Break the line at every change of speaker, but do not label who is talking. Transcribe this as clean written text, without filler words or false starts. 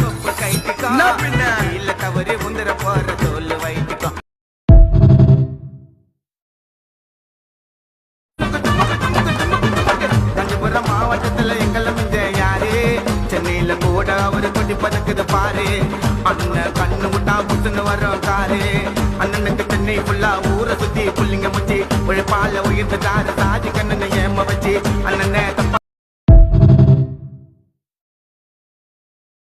கொப்பு கைட்டிக்கோ இல்ல தவறு முந்திர போற தோல் வைட்டிக்கோ காஞ்சிபுரம் மாவட்டத்துல எங்கள மிஞ்ச யாரு சென்னையில கூட அவரு கொட்டி பறக்குது பாரு அண்ணன் கண்ணு முட்டா புத்துன்னு வரும் காரு அண்ணனுக்கு சென்னை ஃபுல்லா ஊரை சுத்தி புள்ளிங்க முச்சி உழைப்பால உயிர்த்து தாரு சாதி கண்ணனை ஏம வச்சு அண்ணன்